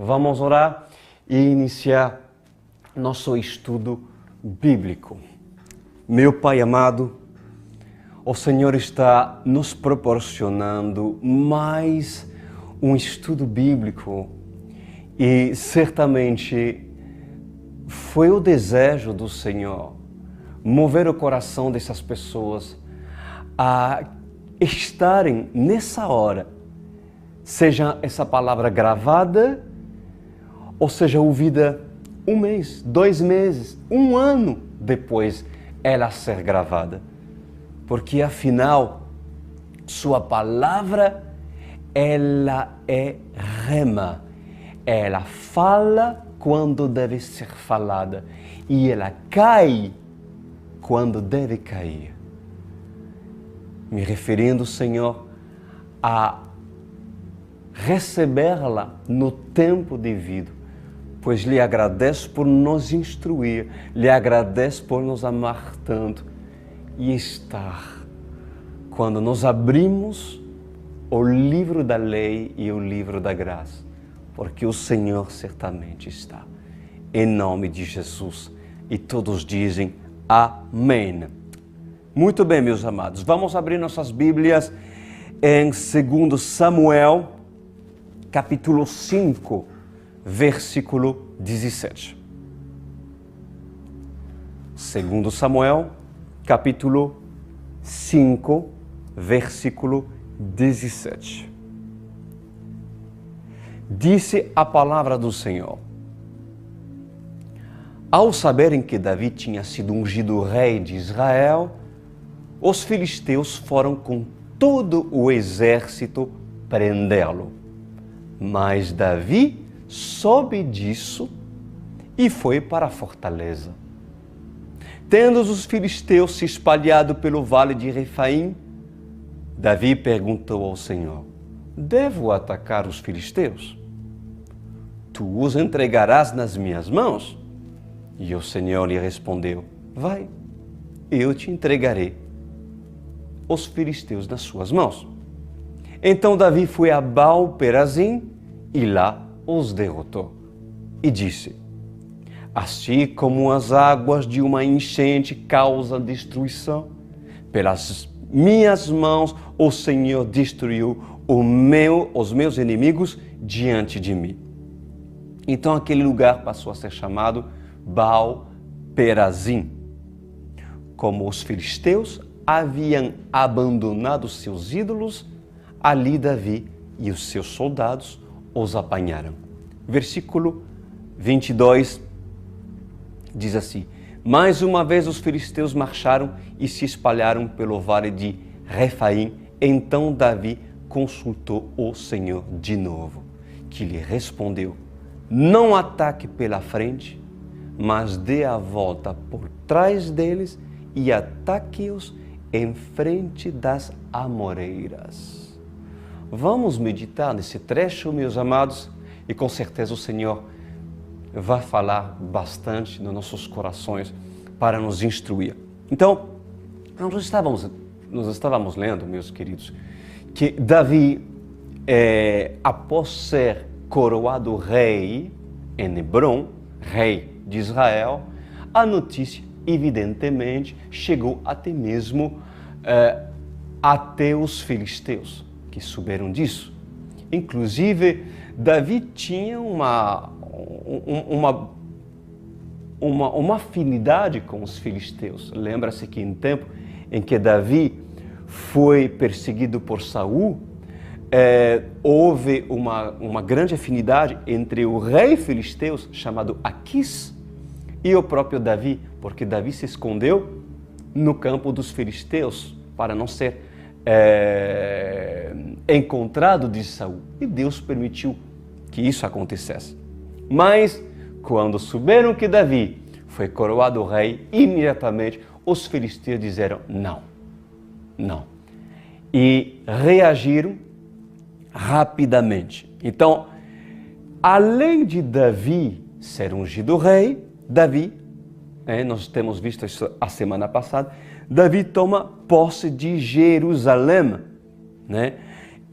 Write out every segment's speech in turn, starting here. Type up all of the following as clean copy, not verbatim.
Vamos orar e iniciar nosso estudo bíblico. Meu Pai amado, o Senhor está nos proporcionando mais um estudo bíblico e certamente foi o desejo do Senhor mover o coração dessas pessoas a estarem nessa hora, seja essa palavra gravada ou seja ouvida 1 mês, 2 meses, 1 ano depois ela ser gravada. Porque afinal, sua palavra, ela é rema. Ela fala quando deve ser falada e ela cai quando deve cair. Me referindo, Senhor, a recebê-la no tempo devido, pois lhe agradeço por nos instruir, lhe agradeço por nos amar tanto e estar quando nós abrimos o livro da lei e o livro da graça, porque o Senhor certamente está. Em nome de Jesus. E todos dizem amém. Muito bem, meus amados. Vamos abrir nossas Bíblias em 2 Samuel, capítulo 5, versículo 17. 2 Samuel, capítulo 5, versículo 17. Disse a palavra do Senhor: ao saberem que Davi tinha sido ungido rei de Israel, os filisteus foram com todo o exército prendê-lo. Mas Davi soube disso e foi para a fortaleza. Tendo os filisteus se espalhado pelo vale de Refaim, Davi perguntou ao Senhor: devo atacar os filisteus? Tu os entregarás nas minhas mãos? E o Senhor lhe respondeu: vai, eu te entregarei os filisteus nas suas mãos. Então Davi foi a Baal-Perazim e lá os derrotou. E disse: assim como as águas de uma enchente causam destruição, pelas minhas mãos o Senhor destruiu os meus inimigos diante de mim. Então aquele lugar passou a ser chamado Baal-Perazim. Como os filisteus haviam abandonado seus ídolos, ali Davi e os seus soldados os apanharam. Versículo 22 diz assim: mais uma vez os filisteus marcharam e se espalharam pelo vale de Refaim. Então Davi consultou o Senhor de novo, que lhe respondeu: não ataque pela frente, mas dê a volta por trás deles e ataque-os em frente das amoreiras. Vamos meditar nesse trecho, meus amados, e com certeza o Senhor vai falar bastante nos nossos corações para nos instruir. Então, nós estávamos lendo, meus queridos, que Davi, após ser coroado rei em Hebrom, rei de Israel, a notícia evidentemente chegou até mesmo até os filisteus, que souberam disso. Inclusive, Davi tinha uma afinidade com os filisteus. Lembra-se que em tempo em que Davi foi perseguido por Saul, houve uma grande afinidade entre o rei filisteu, chamado Aquis, e o próprio Davi, porque Davi se escondeu no campo dos filisteus para não ser encontrado de Saul. E Deus permitiu que isso acontecesse. Mas, quando souberam que Davi foi coroado rei, imediatamente os filisteus disseram não. E reagiram rapidamente. Então, além de Davi ser ungido rei, nós temos visto isso a semana passada, Davi toma posse de Jerusalém, né?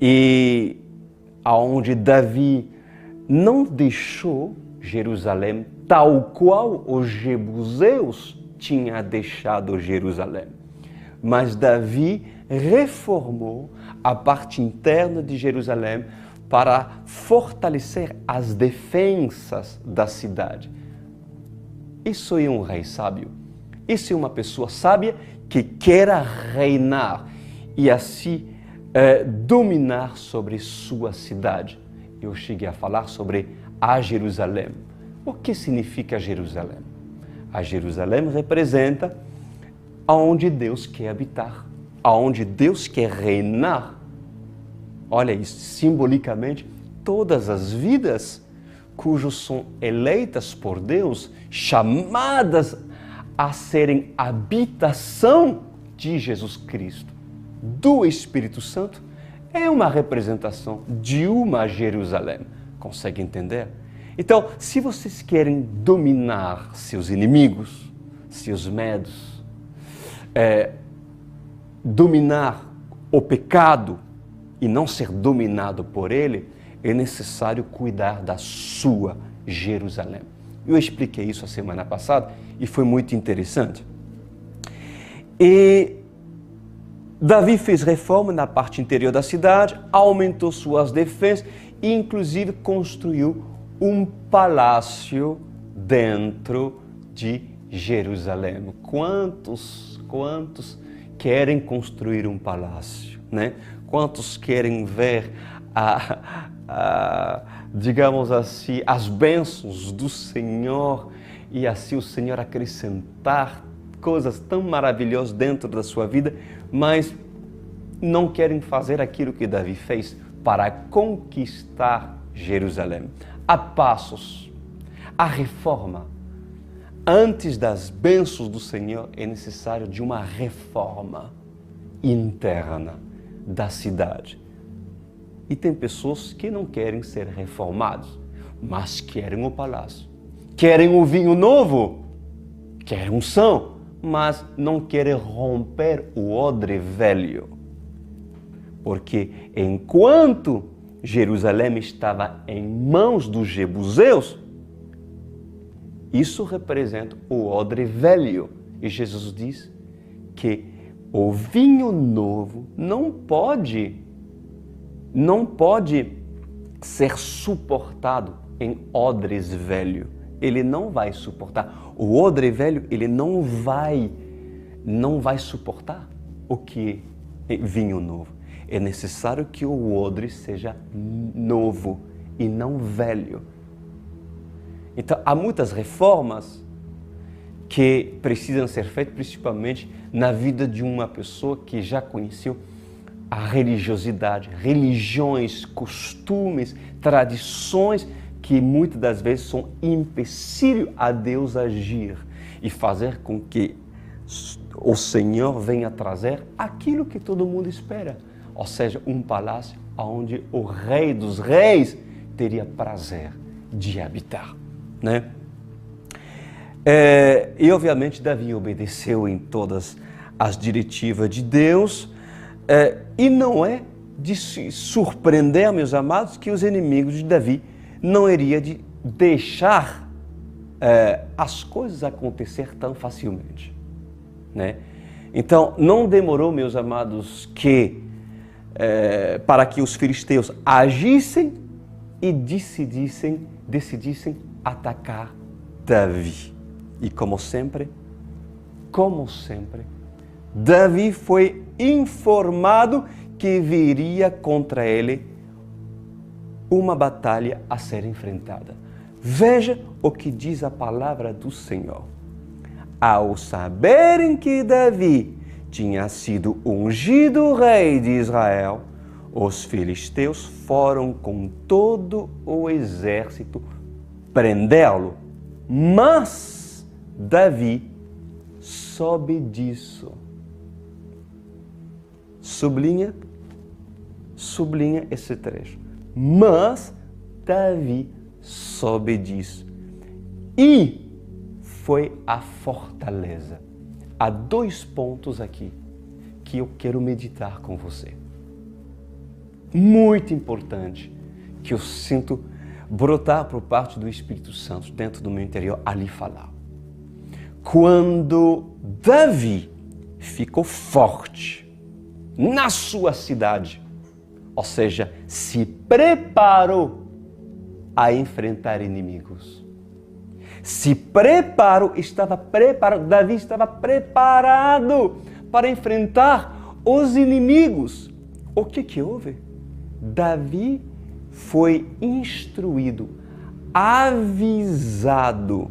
E aonde Davi não deixou Jerusalém tal qual os jebuseus tinham deixado Jerusalém. Mas Davi reformou a parte interna de Jerusalém para fortalecer as defensas da cidade. Isso é um rei sábio. Isso é uma pessoa sábia que quer reinar e assim dominar sobre sua cidade. Eu cheguei a falar sobre a Jerusalém. O que significa Jerusalém? A Jerusalém representa aonde Deus quer habitar, aonde Deus quer reinar. Olha isso, simbolicamente, todas as vidas cujos são eleitas por Deus, chamadas a serem habitação de Jesus Cristo, do Espírito Santo, é uma representação de uma Jerusalém. Consegue entender? Então, se vocês querem dominar seus inimigos, seus medos, dominar o pecado e não ser dominado por ele, é necessário cuidar da sua Jerusalém. Eu expliquei isso a semana passada e foi muito interessante. E Davi fez reforma na parte interior da cidade, aumentou suas defesas e inclusive construiu um palácio dentro de Jerusalém. Quantos querem construir um palácio, né? Quantos querem ver digamos assim, as bênçãos do Senhor e assim o Senhor acrescentar coisas tão maravilhosas dentro da sua vida, mas não querem fazer aquilo que Davi fez para conquistar Jerusalém. A passos, a reforma. Antes das bênçãos do Senhor é necessário de uma reforma interna da cidade. E tem pessoas que não querem ser reformados, mas querem o palácio. Querem o vinho novo, querem unção, mas não querem romper o odre velho. Porque enquanto Jerusalém estava em mãos dos jebuseus, isso representa o odre velho. E Jesus diz que o vinho novo não pode ser suportado em odres velho. Ele não vai suportar. O odre velho, ele não vai suportar o que é vinho novo. É necessário que o odre seja novo e não velho. Então, há muitas reformas que precisam ser feitas, principalmente na vida de uma pessoa que já conheceu a religiosidade, religiões, costumes, tradições que muitas das vezes são empecilho a Deus agir e fazer com que o Senhor venha trazer aquilo que todo mundo espera, ou seja, um palácio onde o Rei dos Reis teria prazer de habitar, né? E obviamente Davi obedeceu em todas as diretivas de Deus. E não é de se surpreender, meus amados, que os inimigos de Davi não iriam deixar as coisas acontecer tão facilmente, né? Então, não demorou, meus amados, para que os filisteus agissem e decidissem atacar Davi. E como sempre, Davi foi informado que viria contra ele uma batalha a ser enfrentada. Veja o que diz a palavra do Senhor. Ao saberem que Davi tinha sido ungido rei de Israel, os filisteus foram com todo o exército prendê-lo. Mas Davi soube disso. Sublinha esse trecho. Mas Davi soube disso e foi à fortaleza. Há 2 pontos aqui que eu quero meditar com você. Muito importante, que eu sinto brotar por parte do Espírito Santo dentro do meu interior a lhe falar. Quando Davi ficou forte na sua cidade, ou seja, se preparou a enfrentar inimigos. Davi estava preparado para enfrentar os inimigos. O que houve? Davi foi instruído, avisado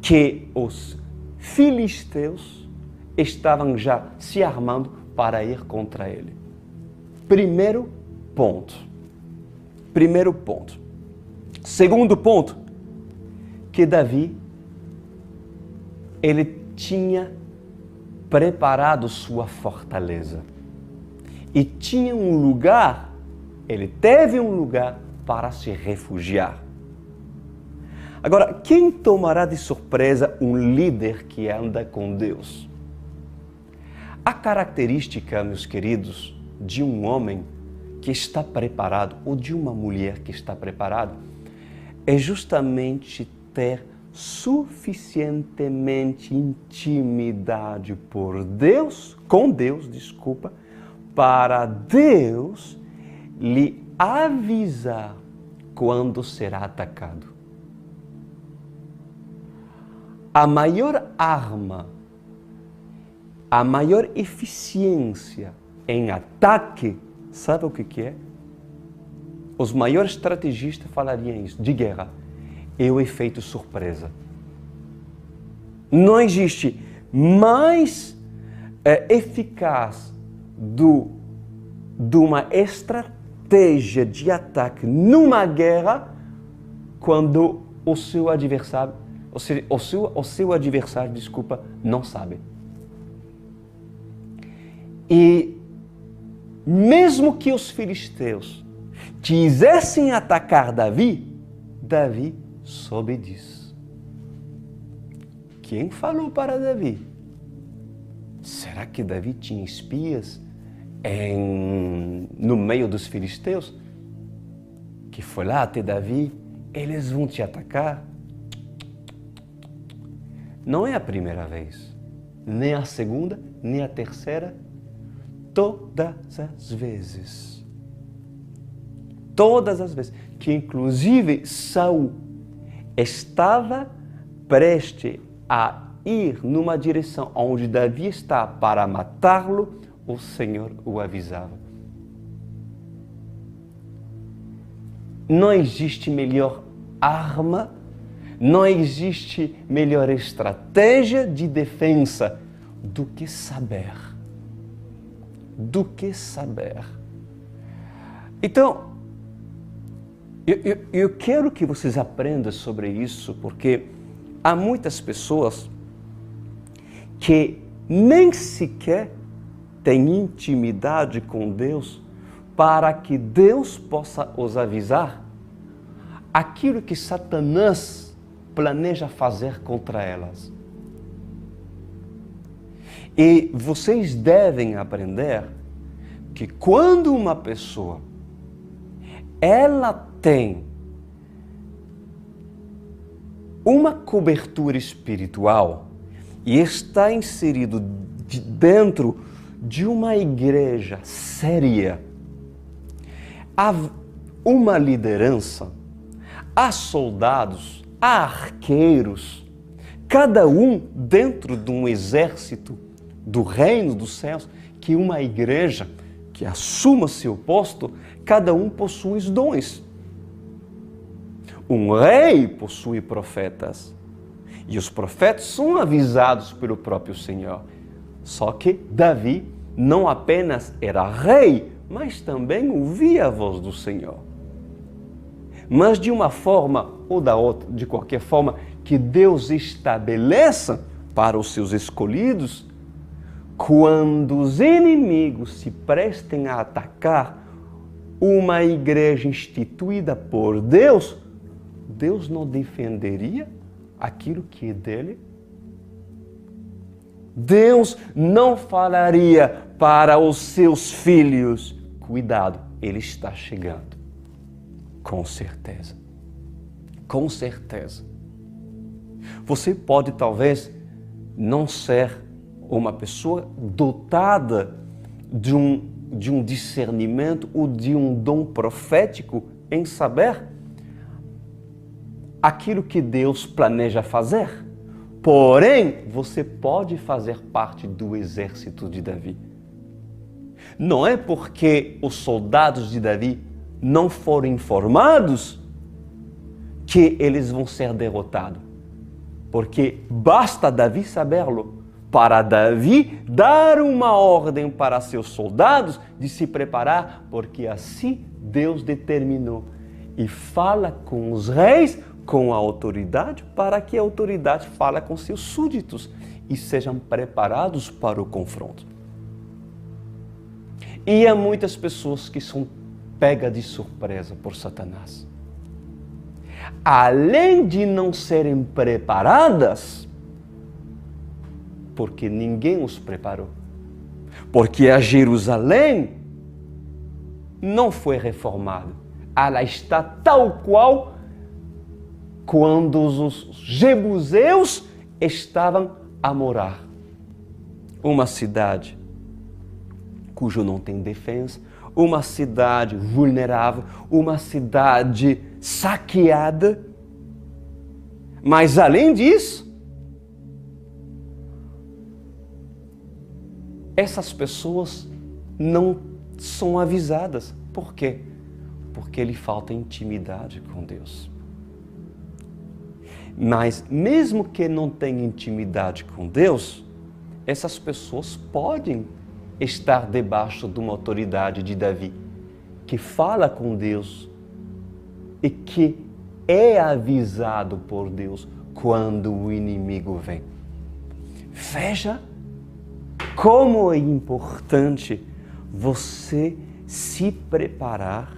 que os filisteus estavam já se armando para ir contra ele. Primeiro ponto. Segundo ponto, que Davi, ele tinha preparado sua fortaleza. E tinha um lugar, ele teve um lugar para se refugiar. Agora, quem tomará de surpresa um líder que anda com Deus? A característica, meus queridos, de um homem que está preparado ou de uma mulher que está preparada é justamente ter suficientemente intimidade com Deus, para Deus lhe avisar quando será atacado. A maior arma, a maior eficiência em ataque, sabe o que é? Os maiores estrategistas falariam isso, de guerra, é o efeito surpresa. Não existe mais eficaz de uma estratégia de ataque numa guerra quando o seu adversário, não sabe. E mesmo que os filisteus quisessem atacar Davi soube disso. Quem falou para Davi? Será que Davi tinha espias no meio dos filisteus? Que foi lá até Davi, eles vão te atacar? Não é a primeira vez, nem a segunda, nem a terceira, todas as vezes, que inclusive Saul estava prestes a ir numa direção onde Davi está para matá-lo, o Senhor o avisava. Não existe melhor arma, não existe melhor estratégia de defesa do que saber. Então, eu quero que vocês aprendam sobre isso, porque há muitas pessoas que nem sequer têm intimidade com Deus para que Deus possa os avisar aquilo que Satanás planeja fazer contra elas. E vocês devem aprender que quando uma pessoa ela tem uma cobertura espiritual e está inserido dentro de uma igreja séria, há uma liderança, há soldados, há arqueiros, cada um dentro de um exército do reino dos céus, que uma igreja que assuma seu posto, cada um possui os dons. Um rei possui profetas, e os profetas são avisados pelo próprio Senhor. Só que Davi não apenas era rei, mas também ouvia a voz do Senhor. Mas de uma forma ou da outra, de qualquer forma, que Deus estabeleça para os seus escolhidos, quando os inimigos se prestem a atacar uma igreja instituída por Deus, Deus não defenderia aquilo que é dele? Deus não falaria para os seus filhos: cuidado, ele está chegando. Com certeza. Com certeza. Você pode talvez não ser uma pessoa dotada de um discernimento ou de um dom profético em saber aquilo que Deus planeja fazer. Porém, você pode fazer parte do exército de Davi. Não é porque os soldados de Davi não foram informados que eles vão ser derrotados. Porque basta Davi saberlo, para Davi dar uma ordem para seus soldados de se preparar, porque assim Deus determinou. E fala com os reis, com a autoridade, para que a autoridade fale com seus súditos e sejam preparados para o confronto. E há muitas pessoas que são pegas de surpresa por Satanás. Além de não serem preparadas, porque ninguém os preparou. Porque a Jerusalém não foi reformada. Ela está tal qual quando os jebuseus estavam a morar. Uma cidade cujo não tem defesa, uma cidade vulnerável, uma cidade saqueada. Mas além disso, essas pessoas não são avisadas. Por quê? Porque lhe falta intimidade com Deus. Mas mesmo que não tenha intimidade com Deus, essas pessoas podem estar debaixo de uma autoridade de Davi, que fala com Deus e que é avisado por Deus quando o inimigo vem. Veja como é importante você se preparar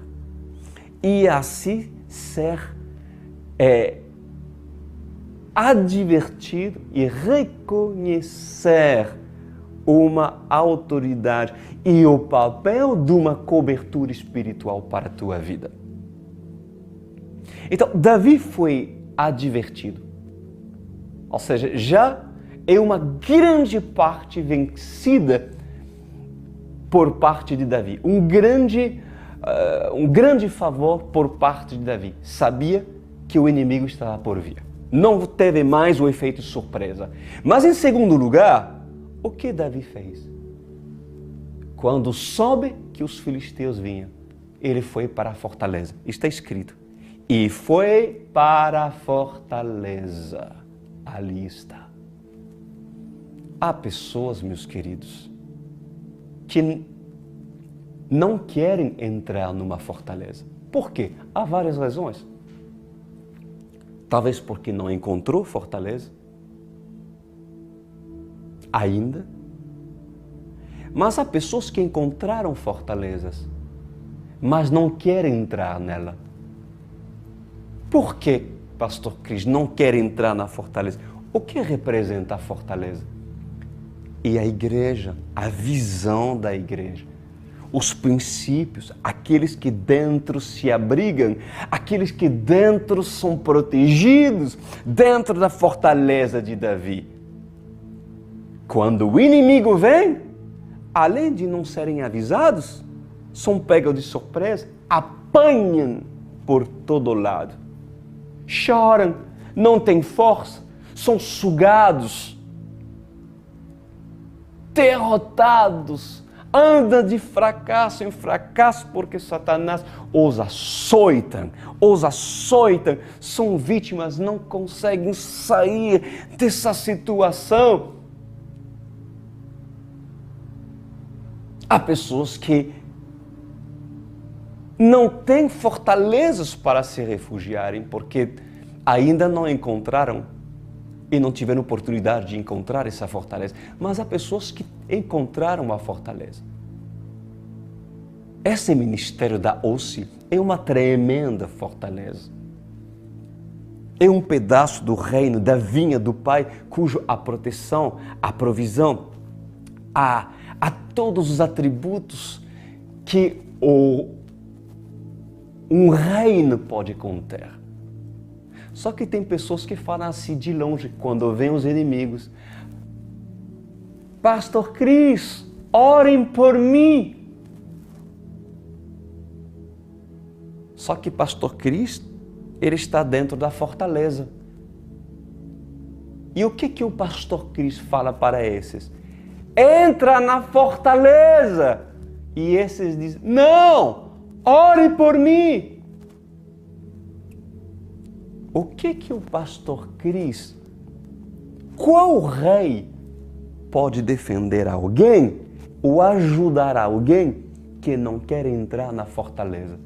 e assim ser advertido e reconhecer uma autoridade e o papel de uma cobertura espiritual para a tua vida. Então, Davi foi advertido. Ou seja, já é uma grande parte vencida por parte de Davi. Um grande favor por parte de Davi. Sabia que o inimigo estava por vir. Não teve mais o efeito surpresa. Mas em segundo lugar, o que Davi fez? Quando soube que os filisteus vinham, ele foi para a fortaleza. Está escrito. E foi para a fortaleza. Ali está. Há pessoas, meus queridos, que não querem entrar numa fortaleza. Por quê? Há várias razões. Talvez porque não encontrou fortaleza ainda. Mas há pessoas que encontraram fortalezas, mas não querem entrar nela. Por que, Pastor Cris, não quer entrar na fortaleza? O que representa a fortaleza? E a igreja, a visão da igreja, os princípios, aqueles que dentro se abrigam, aqueles que dentro são protegidos, dentro da fortaleza de Davi. Quando o inimigo vem, além de não serem avisados, são pegos de surpresa, apanham por todo lado. Choram, não têm força, são sugados, derrotados, andam de fracasso em fracasso porque Satanás os açoita, são vítimas, não conseguem sair dessa situação. Há pessoas que não têm fortalezas para se refugiarem porque ainda não encontraram e não tiveram oportunidade de encontrar essa fortaleza. Mas há pessoas que encontraram a fortaleza. Esse ministério da OSCE é uma tremenda fortaleza. É um pedaço do reino, da vinha do Pai, cujo a proteção, a provisão, a todos os atributos que um reino pode conter. Só que tem pessoas que falam assim de longe, quando vêm os inimigos. Pastor Cris, orem por mim. Só que Pastor Cris, ele está dentro da fortaleza. E o que o Pastor Cris fala para esses? Entra na fortaleza. E esses dizem, não, ore por mim. O que o Pastor Cris, qual rei pode defender alguém ou ajudar alguém que não quer entrar na fortaleza?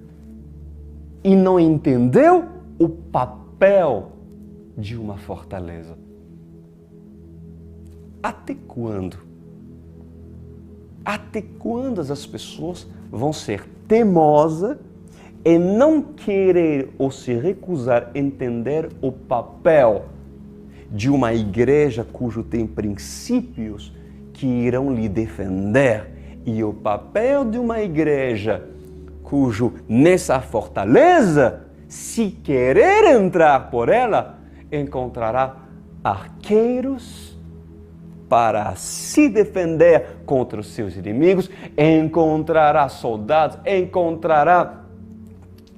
E não entendeu o papel de uma fortaleza. Até quando? Até quando as pessoas vão ser teimosas e não querer ou se recusar a entender o papel de uma igreja cujo tem princípios que irão lhe defender e o papel de uma igreja cujo nessa fortaleza, se querer entrar por ela, encontrará arqueiros para se defender contra os seus inimigos, encontrará soldados, encontrará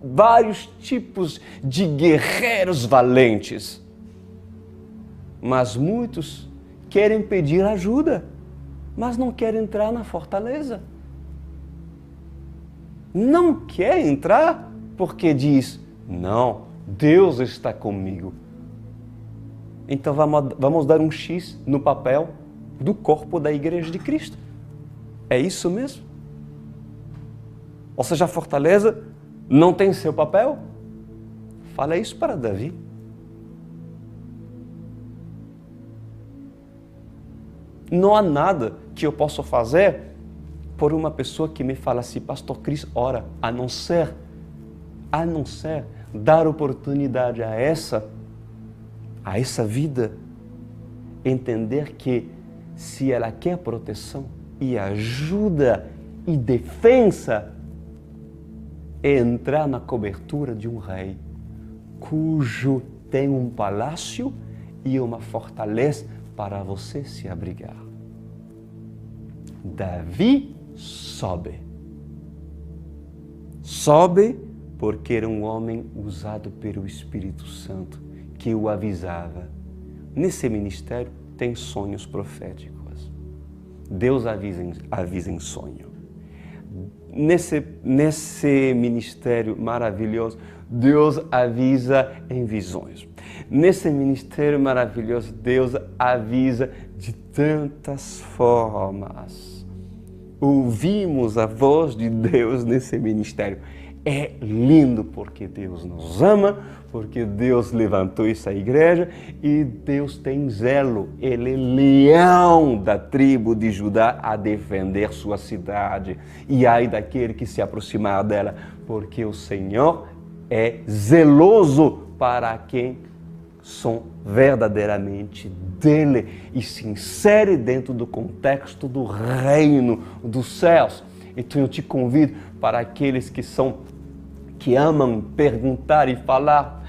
vários tipos de guerreiros valentes. Mas muitos querem pedir ajuda, mas não querem entrar na fortaleza. Não quer entrar porque diz, não, Deus está comigo. Então vamos dar um X no papel do corpo da Igreja de Cristo. É isso mesmo? Ou seja, a fortaleza não tem seu papel? Fala isso para Davi. Não há nada que eu possa fazer por uma pessoa que me fala assim, Pastor Cris, ora, a não ser dar oportunidade a essa vida, entender que se ela quer proteção e ajuda e defesa, é entrar na cobertura de um rei, cujo tem um palácio e uma fortaleza para você se abrigar. Davi sobe porque era um homem usado pelo Espírito Santo, que o avisava. Nesse ministério tem sonhos proféticos. Deus avisa em sonho. Nesse ministério maravilhoso, Deus avisa em visões. Nesse ministério maravilhoso, Deus avisa de tantas formas. Ouvimos a voz de Deus nesse ministério. É lindo porque Deus nos ama, porque Deus levantou essa igreja e Deus tem zelo. Ele é leão da tribo de Judá a defender sua cidade. E ai daquele que se aproximar dela, porque o Senhor é zeloso para quem são verdadeiramente dele e se insere dentro do contexto do reino dos céus. Então eu te convido para aqueles que amam perguntar e falar,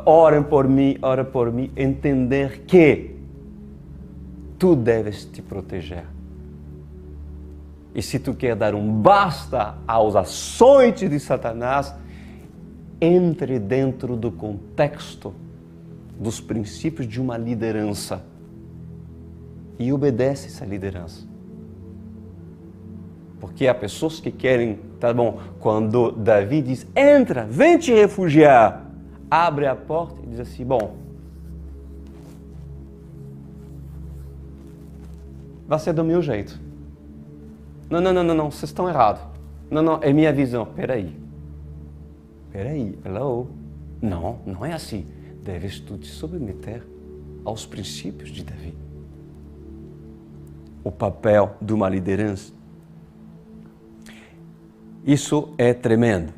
ora por mim, entender que tu deves te proteger. E se tu quer dar um basta aos açoites de Satanás, entre dentro do contexto dos princípios de uma liderança e obedece essa liderança. Porque há pessoas que querem, tá bom, quando Davi diz, entra, vem te refugiar, abre a porta e diz assim, bom, vai ser do meu jeito. Não, vocês estão errados. Não, é minha visão. Peraí, hello. Não é assim. Deves tu te submeter aos princípios de Davi. O papel de uma liderança. Isso é tremendo.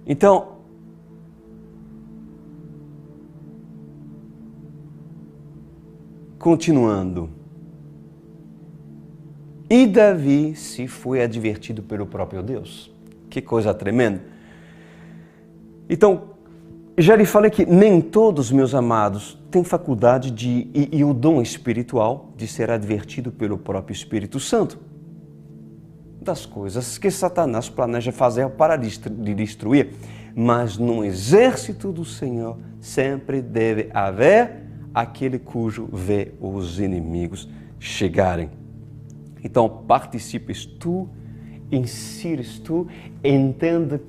Então, continuando. E Davi se foi advertido pelo próprio Deus. Que coisa tremenda. Então, Já lhe falei que nem todos, meus amados, têm faculdade e o dom espiritual de ser advertido pelo próprio Espírito Santo das coisas que Satanás planeja fazer para lhe destruir. Mas no exército do Senhor sempre deve haver aquele cujo vê os inimigos chegarem. Então, participes tu, insires tu, entenda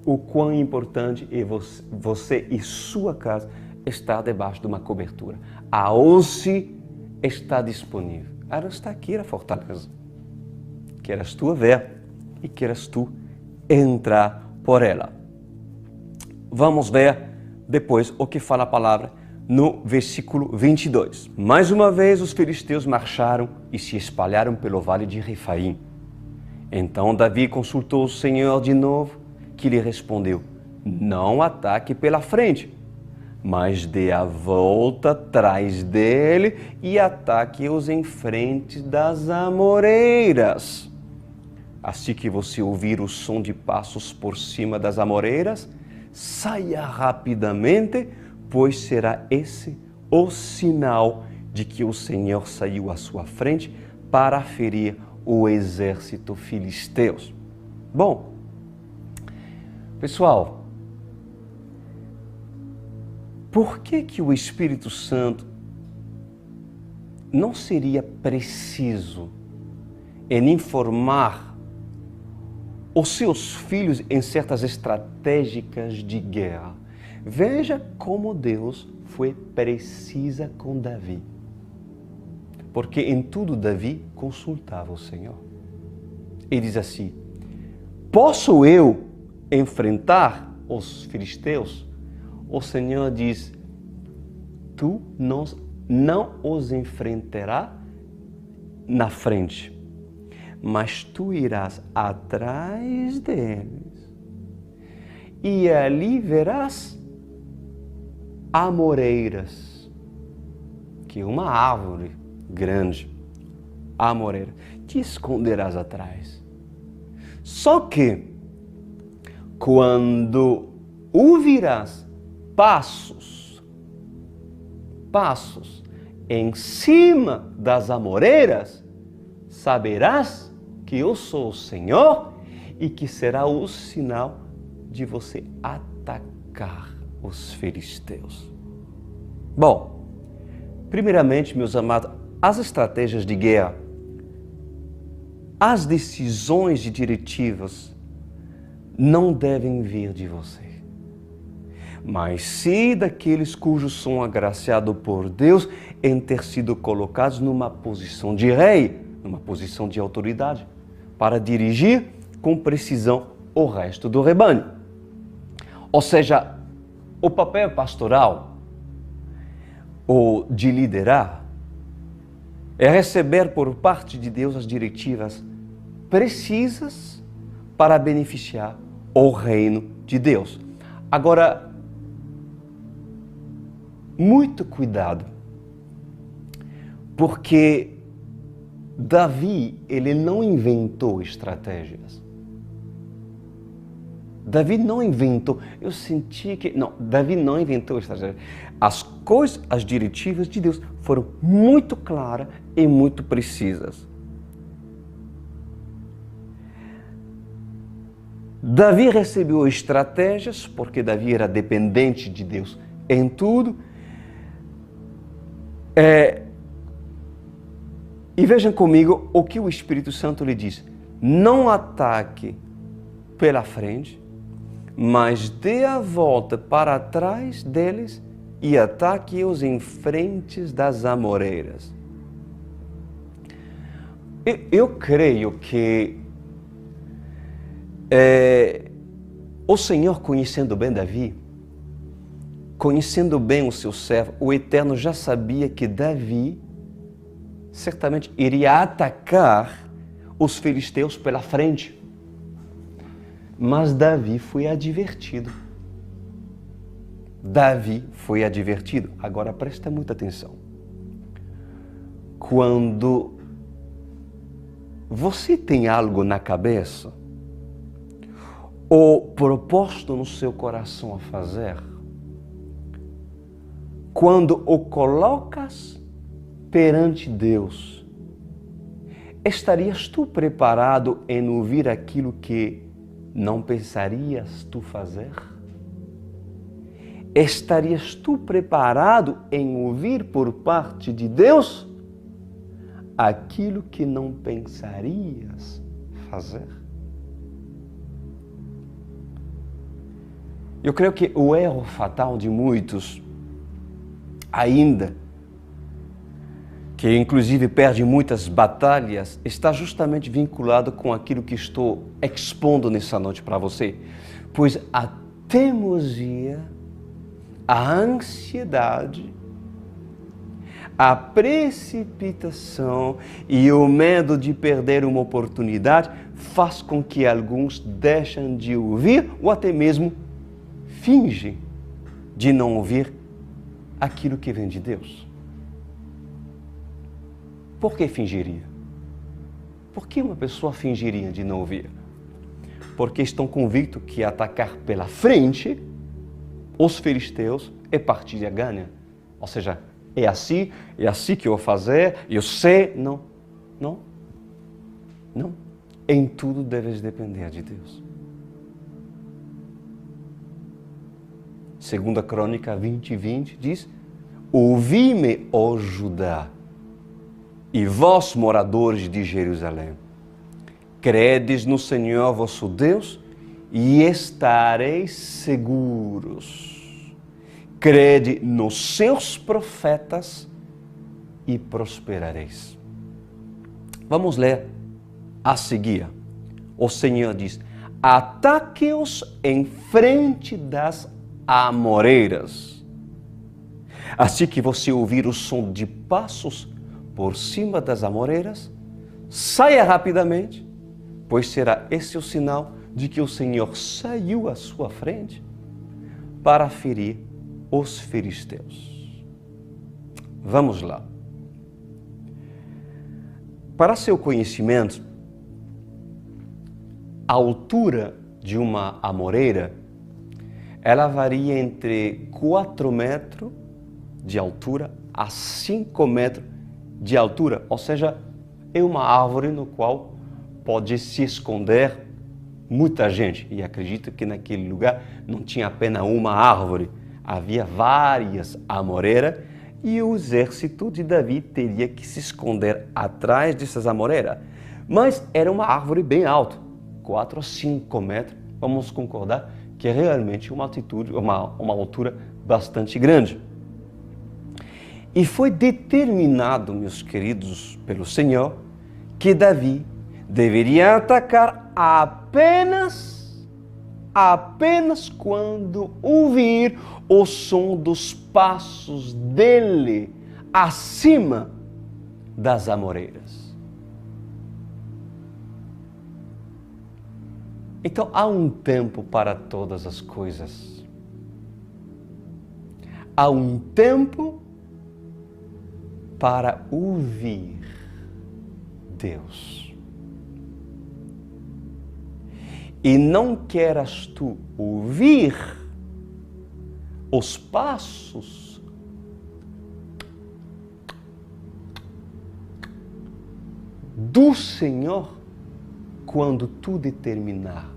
o quão importante é você e sua casa estar debaixo de uma cobertura. A OSCE está disponível. Ela está aqui na fortaleza. Queras tu ver e queras tu entrar por ela. Vamos ver depois o que fala a palavra no versículo 22. Mais uma vez os filisteus marcharam e se espalharam pelo vale de Refaim. Então Davi consultou o Senhor de novo, que lhe respondeu: não ataque pela frente, mas dê a volta atrás dele e ataque-os em frente das amoreiras. Assim que você ouvir o som de passos por cima das amoreiras, saia rapidamente, pois será esse o sinal de que o Senhor saiu à sua frente para ferir o exército filisteus. Bom, pessoal, por que o Espírito Santo não seria preciso em informar os seus filhos em certas estratégicas de guerra? Veja como Deus foi precisa com Davi. Porque em tudo Davi consultava o Senhor. Ele diz assim: posso eu enfrentar os filisteus? O Senhor diz: tu não os enfrentarás na frente, mas tu irás atrás deles e ali verás amoreiras, que é uma árvore grande, amoreira, te esconderás atrás. Só que quando ouvirás passos em cima das amoreiras, saberás que eu sou o Senhor e que será o sinal de você atacar os filisteus. Bom, primeiramente, meus amados, as estratégias de guerra, as decisões e diretivas não devem vir de você, mas sim daqueles cujos são agraciados por Deus em ter sido colocados numa posição de rei, numa posição de autoridade, para dirigir com precisão o resto do rebanho. Ou seja, o papel pastoral ou de liderar é receber por parte de Deus as diretivas precisas para beneficiar o reino de Deus. Agora, muito cuidado, porque Davi, ele não inventou estratégias. Davi não inventou, eu senti que, não, Davi não inventou estratégias. As coisas, as diretivas de Deus foram muito claras e muito precisas. Davi recebeu estratégias porque Davi era dependente de Deus em tudo. E vejam comigo o que o Espírito Santo lhe diz: não ataque pela frente, mas dê a volta para trás deles e ataque-os em frente das amoreiras. Eu creio que o Senhor, conhecendo bem Davi, conhecendo bem o seu servo, o Eterno já sabia que Davi certamente iria atacar os filisteus pela frente. Mas Davi foi advertido. Davi foi advertido. Agora presta muita atenção. Quando você tem algo na cabeça ou proposto no seu coração a fazer, quando o colocas perante Deus, estarias tu preparado em ouvir aquilo que não pensarias tu fazer? Estarias tu preparado em ouvir por parte de Deus aquilo que não pensarias fazer? Eu creio que o erro fatal de muitos, ainda, que inclusive perde muitas batalhas, está justamente vinculado com aquilo que estou expondo nessa noite para você. Pois a teimosia, a ansiedade, a precipitação e o medo de perder uma oportunidade faz com que alguns deixem de ouvir ou até mesmo fingem de não ouvir aquilo que vem de Deus. Por que fingiria? Por que uma pessoa fingiria de não ouvir? Porque estão convictos que atacar pela frente os filisteus é partida ganha. Ou seja, é assim que eu vou fazer, eu sei. Não. Em tudo deves depender de Deus. 2 Crônica 20:20 diz: ouvi-me, ó Judá, e vós, moradores de Jerusalém, credes no Senhor vosso Deus e estareis seguros. Crede nos seus profetas e prosperareis. Vamos ler a seguir. O Senhor diz: ataque-os em frente das amoreiras. Assim que você ouvir o som de passos por cima das amoreiras, saia rapidamente, pois será esse o sinal de que o Senhor saiu à sua frente para ferir os filisteus. Vamos lá. Para seu conhecimento, a altura de uma amoreira, ela varia entre 4 metros de altura a 5 metros de altura, ou seja, é uma árvore no qual pode se esconder muita gente. E acredito que naquele lugar não tinha apenas uma árvore, havia várias amoreiras e o exército de Davi teria que se esconder atrás dessas amoreiras. Mas era uma árvore bem alta, 4 a 5 metros, vamos concordar que é realmente uma altura bastante grande. E foi determinado, meus queridos, pelo Senhor, que Davi deveria atacar apenas quando ouvir o som dos passos dele acima das amoreiras. Então, há um tempo para todas as coisas. Há um tempo para ouvir Deus. E não queras tu ouvir os passos do Senhor quando tu determinar.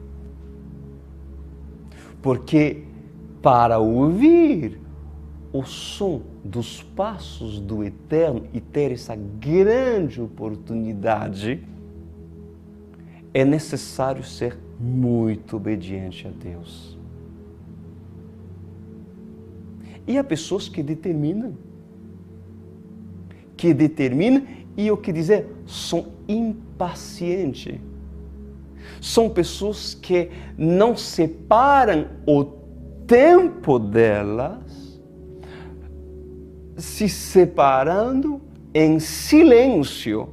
Porque para ouvir o som dos passos do Eterno e ter essa grande oportunidade, é necessário ser muito obediente a Deus. E há pessoas que determinam e o que dizer, são impacientes. São pessoas que não separam o tempo delas, se separando em silêncio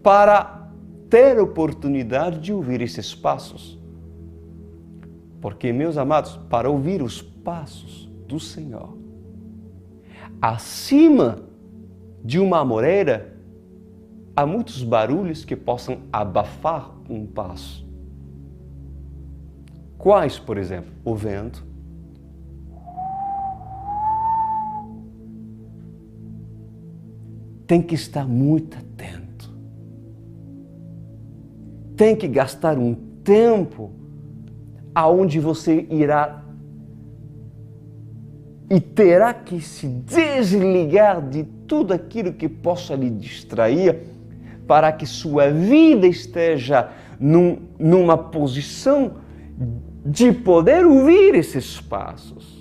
para ter oportunidade de ouvir esses passos. Porque, meus amados, para ouvir os passos do Senhor, acima de uma amoreira, há muitos barulhos que possam abafar um passo. Quais, por exemplo? O vento, tem que estar muito atento. Tem que gastar um tempo aonde você irá e terá que se desligar de tudo aquilo que possa lhe distrair para que sua vida esteja numa posição de poder ouvir esses passos.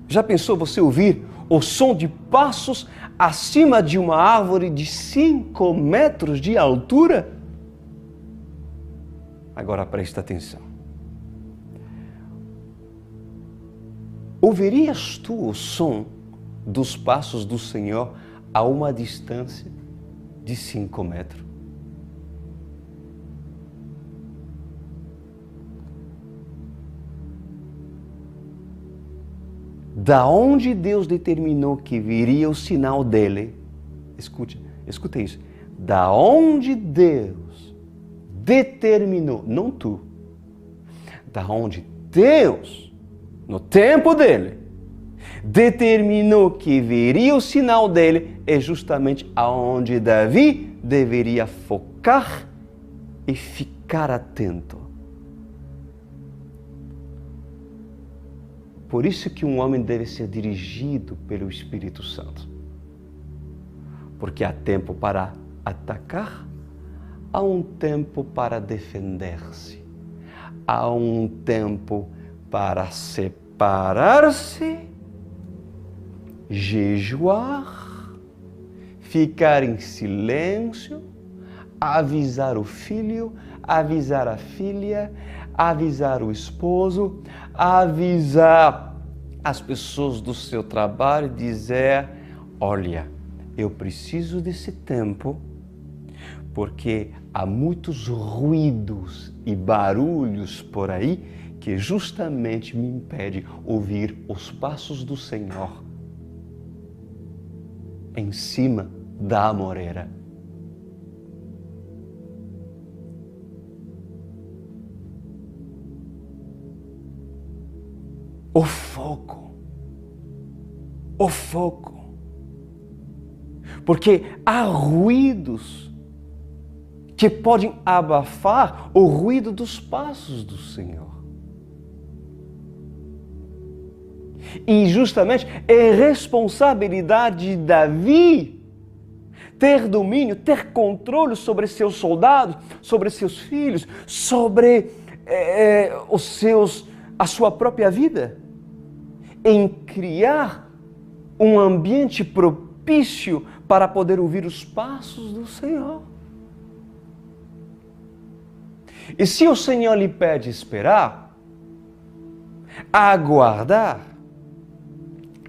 Já pensou você ouvir o som de passos acima de uma árvore de 5 metros de altura? Agora presta atenção. Ouvirias tu o som dos passos do Senhor a uma distância de 5 metros? Da onde Deus determinou que viria o sinal dele, escuta isso, da onde Deus determinou, não tu, da onde Deus, no tempo dele, determinou que viria o sinal dele, é justamente aonde Davi deveria focar e ficar atento. Por isso que um homem deve ser dirigido pelo Espírito Santo. Porque há tempo para atacar, há um tempo para defender-se, há um tempo para separar-se, jejuar, ficar em silêncio, avisar o filho, avisar a filha, avisar o esposo, avisar as pessoas do seu trabalho, dizer: olha, eu preciso desse tempo porque há muitos ruídos e barulhos por aí que justamente me impedem ouvir os passos do Senhor em cima da amoreira. O foco. Porque há ruídos que podem abafar o ruído dos passos do Senhor. E justamente é responsabilidade de Davi ter domínio, ter controle sobre seus soldados, sobre seus filhos, sobre a sua própria vida, em criar um ambiente propício para poder ouvir os passos do Senhor. E se o Senhor lhe pede esperar, aguardar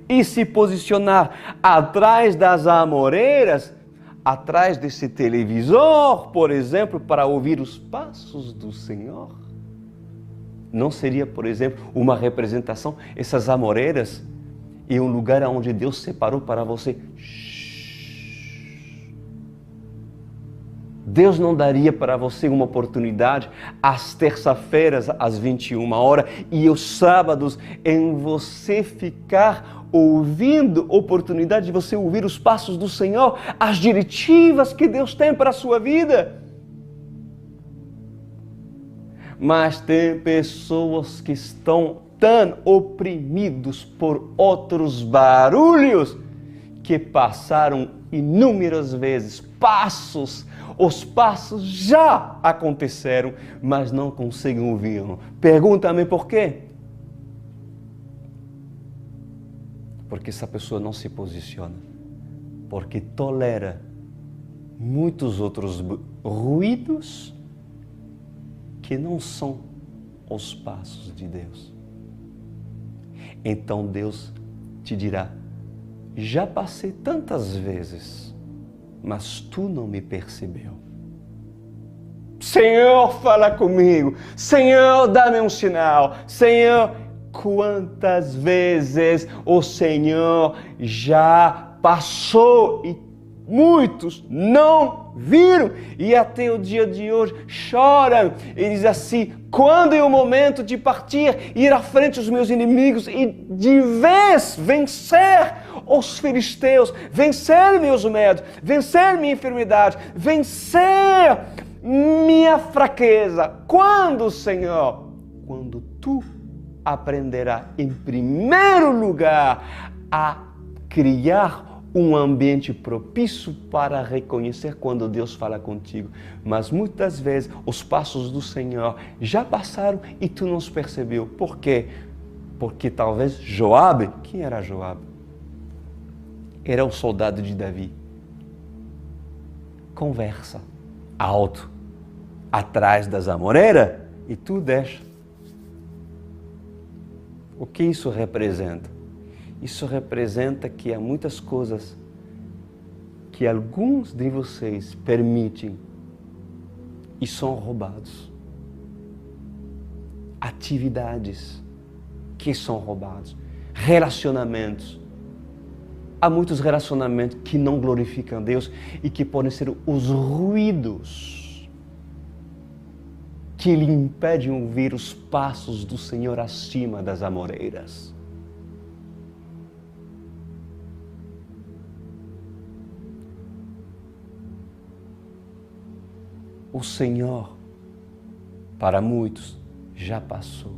e se posicionar atrás das amoreiras, atrás desse televisor, por exemplo, para ouvir os passos do Senhor, não seria, por exemplo, uma representação, essas amoreiras, e um lugar onde Deus separou para você? Deus não daria para você uma oportunidade às terça-feiras, às 21 horas, e os sábados, em você ficar ouvindo, oportunidade de você ouvir os passos do Senhor, as diretivas que Deus tem para a sua vida? Mas tem pessoas que estão tão oprimidos por outros barulhos que passaram inúmeras vezes os passos já aconteceram, mas não conseguem ouvi-lo. Pergunta-me por quê? Porque essa pessoa não se posiciona, porque tolera muitos outros ruídos que não são os passos de Deus. Então Deus te dirá: já passei tantas vezes, mas tu não me percebeu. Senhor, fala comigo. Senhor, dá-me um sinal. Senhor, quantas vezes o Senhor já passou e muitos não viram e até o dia de hoje choram. E diz assim: quando é o momento de partir, ir à frente dos meus inimigos e de vez vencer os filisteus, vencer meus medos, vencer minha enfermidade, vencer minha fraqueza. Quando, Senhor? Quando tu aprenderás, em primeiro lugar, a criar um ambiente propício para reconhecer quando Deus fala contigo. Mas muitas vezes os passos do Senhor já passaram e tu não os percebeu. Por quê? Porque talvez Joabe, quem era Joabe? Era um soldado de Davi. Conversa alto, atrás das amoreiras, e tu deixa. O que isso representa? Isso representa que há muitas coisas que alguns de vocês permitem e são roubados. Atividades que são roubadas. Relacionamentos. Há muitos relacionamentos que não glorificam Deus e que podem ser os ruídos que lhe impedem ouvir os passos do Senhor acima das amoreiras. O Senhor, para muitos, já passou.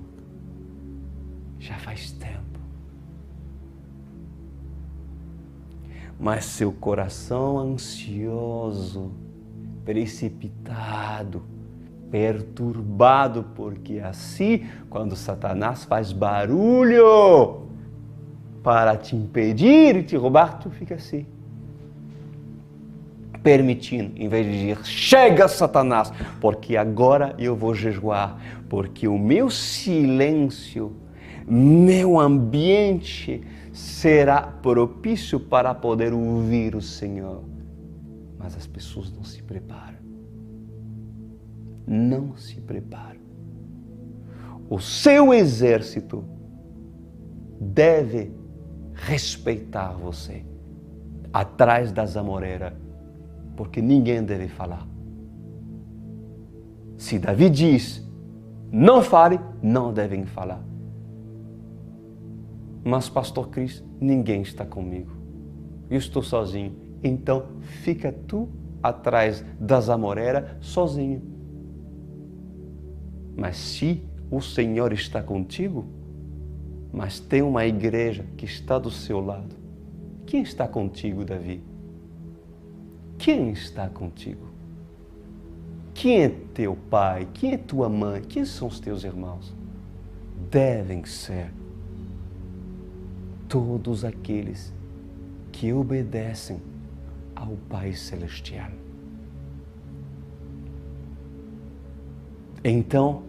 Já faz tempo. Mas seu coração ansioso, precipitado, perturbado, porque assim, quando Satanás faz barulho para te impedir e te roubar, tu fica assim. Permitindo, em vez de dizer: chega, Satanás, porque agora eu vou jejuar, porque o meu silêncio, meu ambiente será propício para poder ouvir o Senhor. Mas as pessoas não se preparam. Não se preparam. O seu exército deve respeitar você atrás das amoreiras, porque ninguém deve falar. Se Davi diz: não fale, não devem falar. Mas, pastor Cris, ninguém está comigo. Eu estou sozinho. Então, fica tu atrás das amoreiras sozinho. Mas se o Senhor está contigo, mas tem uma igreja que está do seu lado, quem está contigo, Davi? Quem está contigo? Quem é teu pai? Quem é tua mãe? Quem são os teus irmãos? Devem ser todos aqueles que obedecem ao Pai Celestial. Então,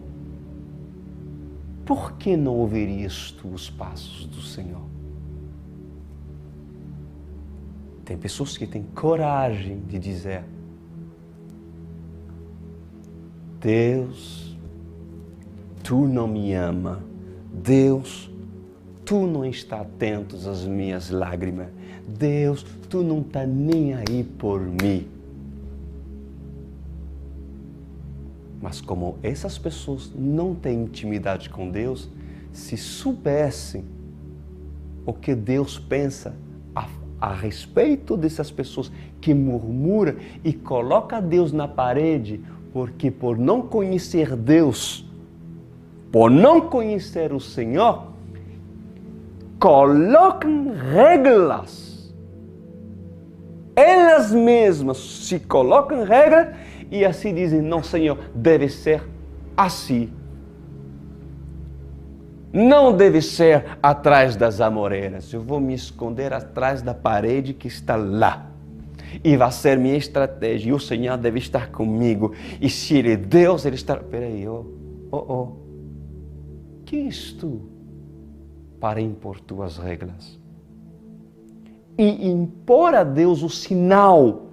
por que não ouvirias tu os passos do Senhor? Tem pessoas que têm coragem de dizer: Deus, tu não me ama. Deus, tu não está atento às minhas lágrimas. Deus, tu não está nem aí por mim. Mas como essas pessoas não têm intimidade com Deus, se soubessem o que Deus pensa a respeito dessas pessoas que murmuram e colocam Deus na parede, porque por não conhecer Deus, por não conhecer o Senhor, colocam regras. Elas mesmas se colocam regras e assim dizem: não, Senhor, deve ser assim. Não deve ser atrás das amoreiras. Eu vou me esconder atrás da parede que está lá. E vai ser minha estratégia. E o Senhor deve estar comigo. E se Ele é Deus, Ele está... Peraí, quem és tu para impor tuas regras? E impor a Deus o sinal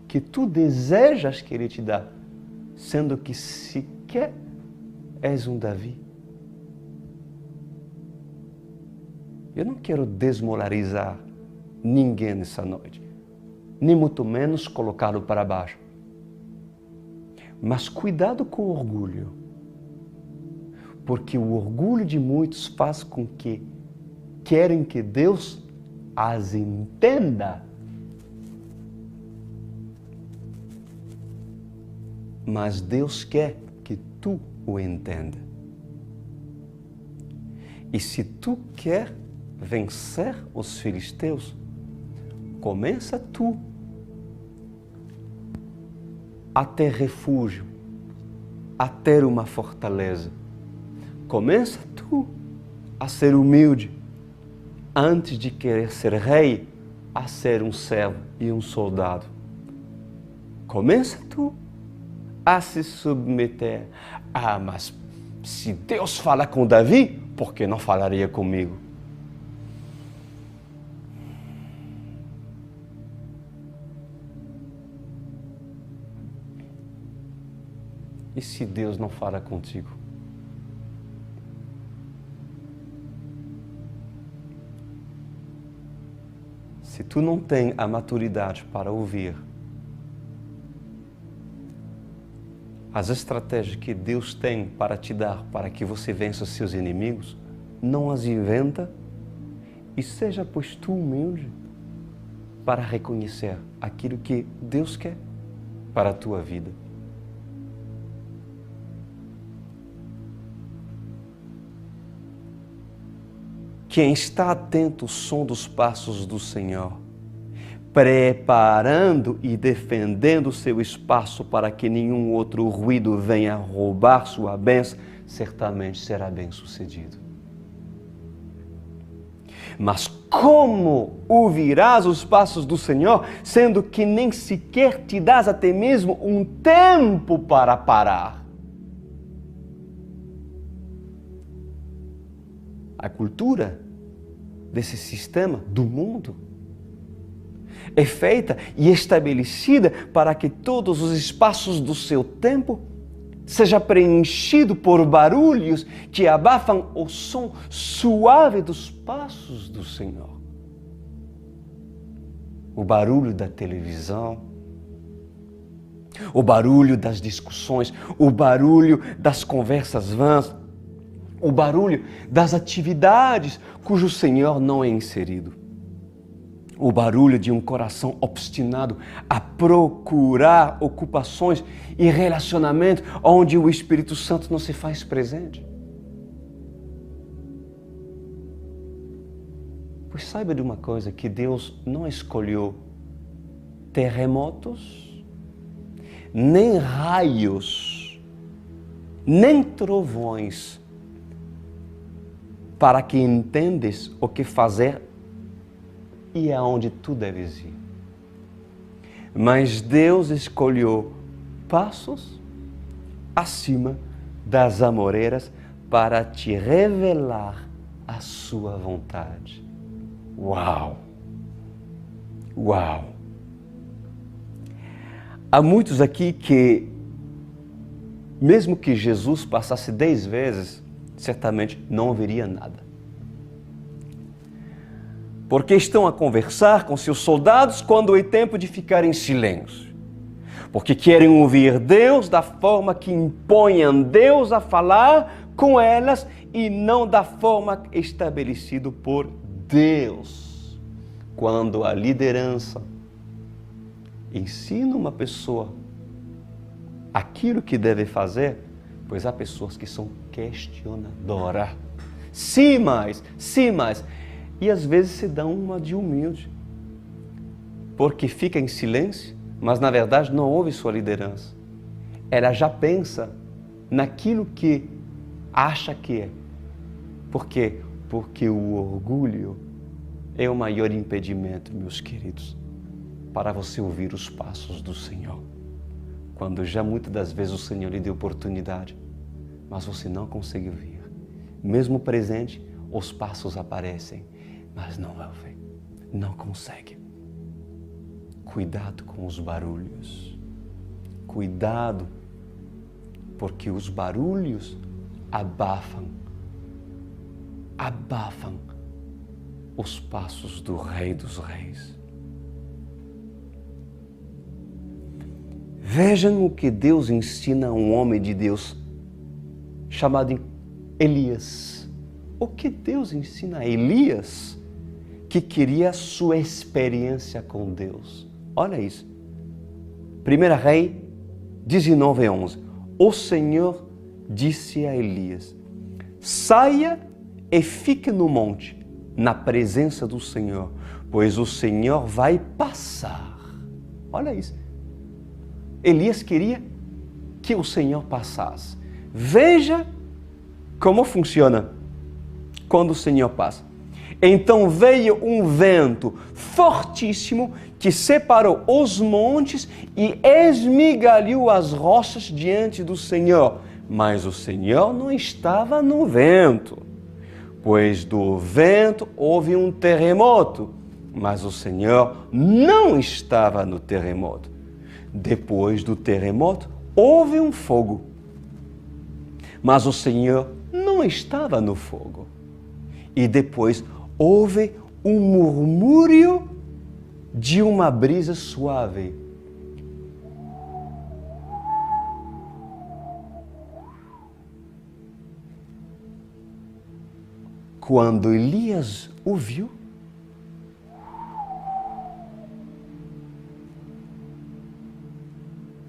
que tu desejas que Ele te dá, sendo que sequer és um Davi. Eu não quero desmoralizar ninguém nessa noite. nem muito menos colocá-lo para baixo. Mas cuidado com o orgulho, porque o orgulho de muitos faz com que querem que Deus as entenda. Mas Deus quer que tu o entenda. E se tu quer vencer os filisteus, começa tu a ter refúgio, a ter uma fortaleza. Começa tu a ser humilde, antes de querer ser rei, a ser um servo e um soldado. Começa tu a se submeter. Ah, mas se Deus fala com Davi, por que não falaria comigo? E se Deus não fala contigo? Se tu não tem a maturidade para ouvir as estratégias que Deus tem para te dar, para que você vença os seus inimigos, não as inventa e seja, pois, tu humilde para reconhecer aquilo que Deus quer para a tua vida. Quem está atento ao som dos passos do Senhor, preparando e defendendo seu espaço para que nenhum outro ruído venha roubar sua bênção, certamente será bem-sucedido. Mas como ouvirás os passos do Senhor, sendo que nem sequer te dás até mesmo um tempo para parar? A cultura desse sistema do mundo é feita e estabelecida para que todos os espaços do seu tempo seja preenchido por barulhos que abafam o som suave dos passos do Senhor. O barulho da televisão, o barulho das discussões, o barulho das conversas vãs, o barulho das atividades cujo Senhor não é inserido. O barulho de um coração obstinado a procurar ocupações e relacionamentos onde o Espírito Santo não se faz presente. Pois saiba de uma coisa, que Deus não escolheu terremotos, nem raios, nem trovões, para que entendas o que fazer e aonde tu deves ir. Mas Deus escolheu passos acima das amoreiras para te revelar a sua vontade. Uau! Uau! Há muitos aqui que, mesmo que Jesus passasse 10 vezes, certamente não ouviria nada. Porque estão a conversar com seus soldados quando é tempo de ficar em silêncio. Porque querem ouvir Deus da forma que imponham Deus a falar com elas e não da forma estabelecida por Deus. Quando a liderança ensina uma pessoa aquilo que deve fazer, pois há pessoas que são questionadoras. Sim, mas. E às vezes se dão uma de humilde, porque fica em silêncio, mas na verdade não ouve sua liderança. Ela já pensa naquilo que acha que é. Por quê? Porque o orgulho é o maior impedimento, meus queridos, para você ouvir os passos do Senhor. Quando já muitas das vezes o Senhor lhe deu oportunidade, mas você não consegue ouvir. Mesmo presente, os passos aparecem, mas não ouve, não consegue. Cuidado com os barulhos. Cuidado, porque os barulhos abafam os passos do Rei dos Reis. Vejam o que Deus ensina a um homem de Deus chamado Elias. O que Deus ensina a Elias, que queria a sua experiência com Deus. Olha isso. 1 Rei 19:11. O Senhor disse a Elias: saia e fique no monte, na presença do Senhor, pois o Senhor vai passar. Olha isso. Elias queria que o Senhor passasse. Veja como funciona quando o Senhor passa. Então veio um vento fortíssimo que separou os montes e esmigalhou as rochas diante do Senhor. Mas o Senhor não estava no vento, pois do vento houve um terremoto, mas o Senhor não estava no terremoto. Depois do terremoto, houve um fogo, mas o Senhor não estava no fogo. E depois houve um murmúrio de uma brisa suave. Quando Elias o viu,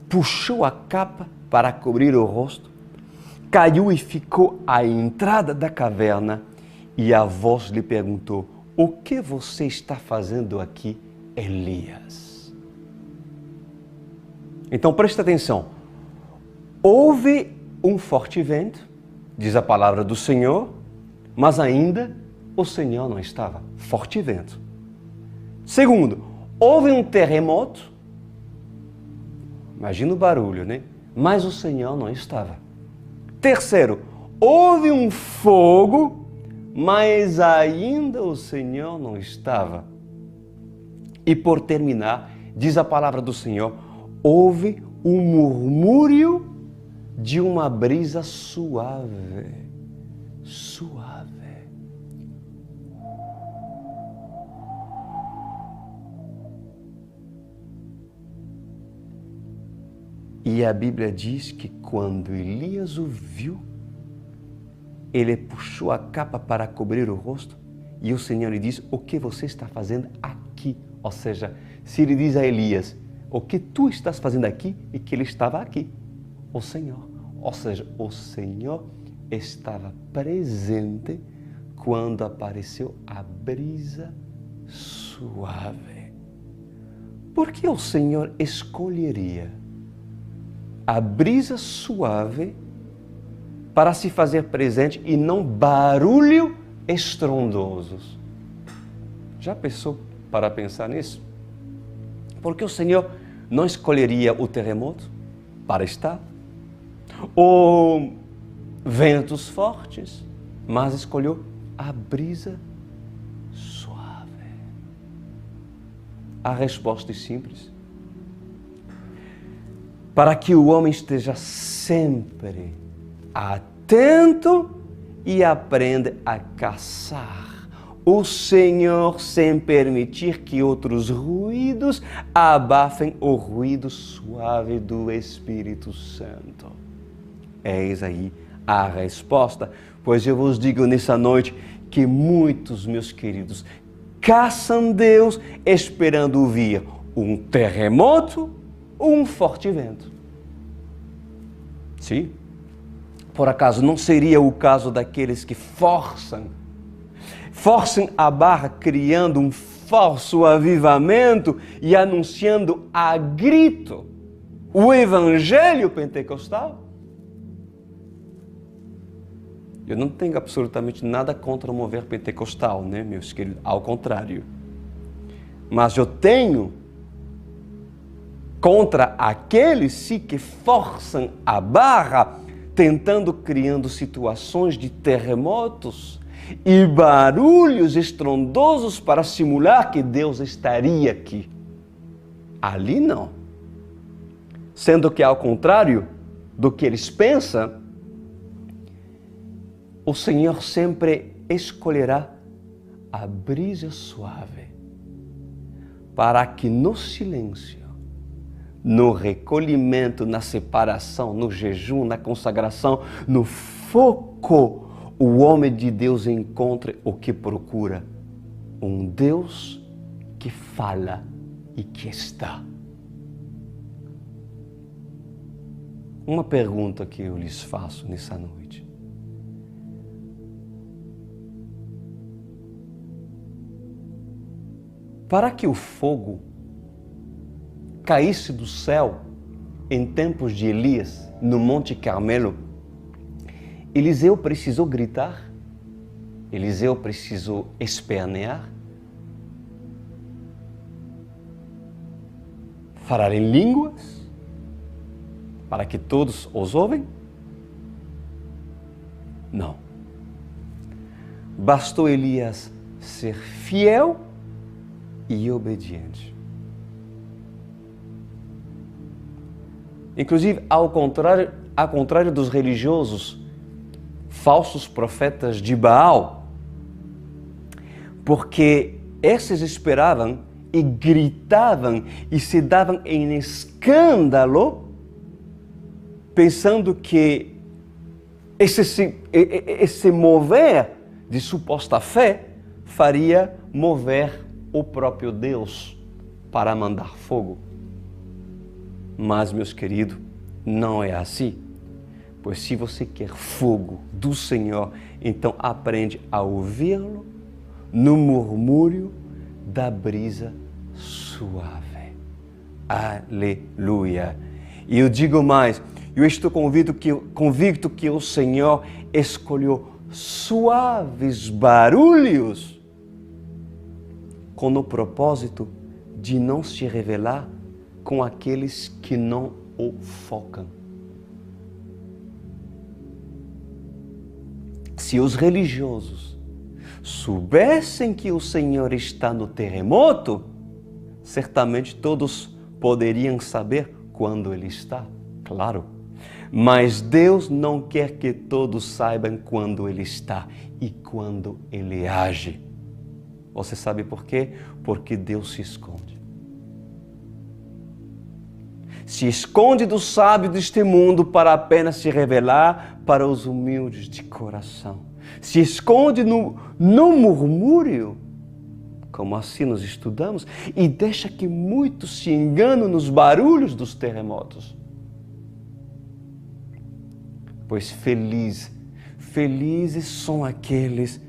puxou a capa para cobrir o rosto, caiu e ficou à entrada da caverna, e a voz lhe perguntou: o que você está fazendo aqui, Elias? Então presta atenção. Houve um forte vento, diz a palavra do Senhor, mas ainda o Senhor não estava. Forte vento. Segundo, houve um terremoto. Imagina o barulho, né? Mas o Senhor não estava. Terceiro, houve um fogo, mas ainda o Senhor não estava. E por terminar, diz a palavra do Senhor, houve um murmúrio de uma brisa suave. Suave. E a Bíblia diz que quando Elias o viu, ele puxou a capa para cobrir o rosto e o Senhor lhe diz: o que você está fazendo aqui? Ou seja, se ele diz a Elias: o que tu estás fazendo aqui? E que ele estava aqui, o Senhor. Ou seja, o Senhor estava presente quando apareceu a brisa suave. Por que o Senhor escolheria a brisa suave para se fazer presente e não barulho estrondosos? Já pensou para pensar nisso? Porque o Senhor não escolheria o terremoto para estar, ou ventos fortes, mas escolheu a brisa suave. A resposta é simples. Para que o homem esteja sempre atento e aprenda a caçar o Senhor sem permitir que outros ruídos abafem o ruído suave do Espírito Santo. Eis aí a resposta, pois eu vos digo nessa noite que muitos, meus queridos, caçam Deus esperando ouvir um terremoto ou um forte vento. Sim, por acaso não seria o caso daqueles que forçam a barra criando um falso avivamento e anunciando a grito o evangelho pentecostal? Eu não tenho absolutamente nada contra o mover pentecostal, né, meus queridos? Ao contrário. Mas eu tenho contra aqueles que forçam a barra, criando situações de terremotos e barulhos estrondosos para simular que Deus estaria aqui. Ali não. Sendo que, ao contrário do que eles pensam, o Senhor sempre escolherá a brisa suave para que no silêncio, no recolhimento, na separação, no jejum, na consagração, no foco, o homem de Deus encontra o que procura. Um Deus que fala e que está. Uma pergunta que eu lhes faço nessa noite. Para que o fogo caísse do céu em tempos de Elias, no Monte Carmelo, Eliseu precisou gritar? Eliseu precisou espernear? Falar em línguas? Para que todos os ouvem? Não. Bastou Elias ser fiel e obediente. Inclusive, ao contrário dos religiosos, falsos profetas de Baal, porque esses esperavam e gritavam e se davam em escândalo, pensando que esse mover de suposta fé faria mover o próprio Deus para mandar fogo. Mas, meus queridos, não é assim. Pois se você quer fogo do Senhor, então aprende a ouvi-lo no murmúrio da brisa suave. Aleluia! E eu digo mais, eu estou convicto que o Senhor escolheu suaves barulhos com o propósito de não se revelar com aqueles que não o focam. Se os religiosos soubessem que o Senhor está no terremoto, certamente todos poderiam saber quando Ele está, claro. Mas Deus não quer que todos saibam quando Ele está e quando Ele age. Você sabe por quê? Porque Deus se esconde. Se esconde do sábio deste mundo para apenas se revelar para os humildes de coração. Se esconde no murmúrio, como assim nós estudamos, e deixa que muitos se enganam nos barulhos dos terremotos. Pois felizes são aqueles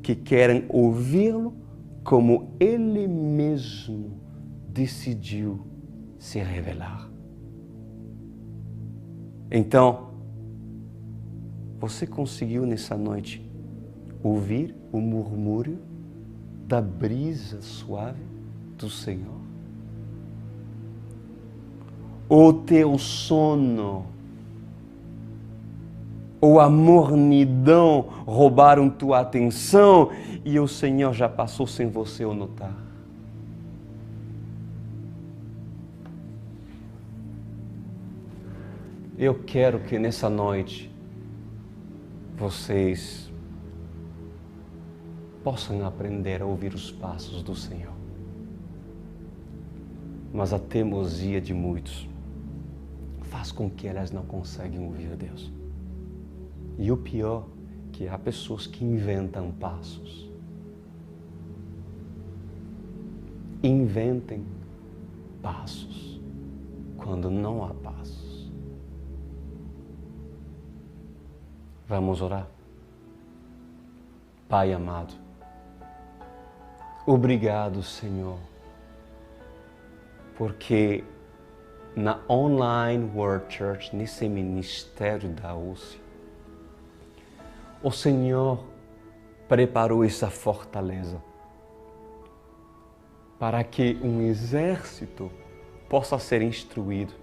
que querem ouvi-lo como Ele mesmo decidiu se revelar. Então, você conseguiu nessa noite ouvir o murmúrio da brisa suave do Senhor? O teu sono ou a mornidão roubaram tua atenção e o Senhor já passou sem você o notar? Eu quero que nessa noite vocês possam aprender a ouvir os passos do Senhor. Mas a teimosia de muitos faz com que elas não conseguem ouvir a Deus. E o pior, que há pessoas que inventam passos. Inventem passos quando não há passos. Vamos orar. Pai amado, obrigado, Senhor, porque na Online World Church, nesse ministério da UCI, o Senhor preparou essa fortaleza para que um exército possa ser instruído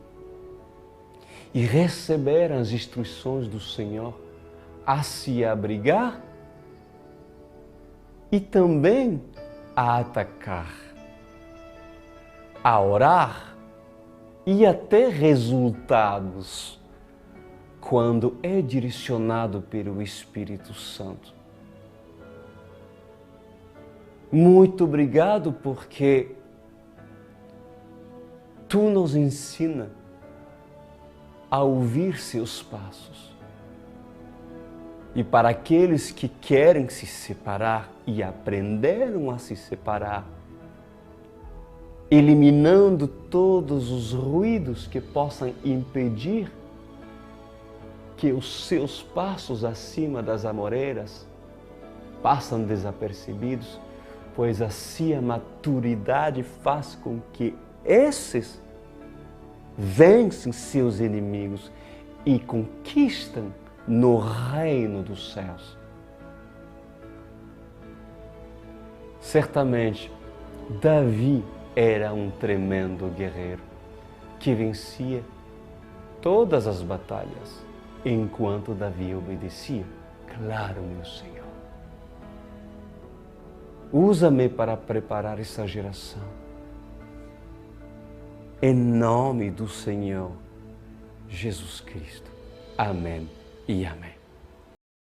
e receber as instruções do Senhor a se abrigar e também a atacar, a orar e a ter resultados quando é direcionado pelo Espírito Santo. Muito obrigado porque Tu nos ensina a ouvir seus passos. E para aqueles que querem se separar e aprenderam a se separar, eliminando todos os ruídos que possam impedir que os seus passos acima das amoreiras passam desapercebidos, pois assim a maturidade faz com que esses vencem seus inimigos e conquistam no reino dos céus. Certamente, Davi era um tremendo guerreiro que vencia todas as batalhas enquanto Davi obedecia. Claro, meu Senhor. Usa-me para preparar essa geração. Em nome do Senhor Jesus Cristo. Amém e amém.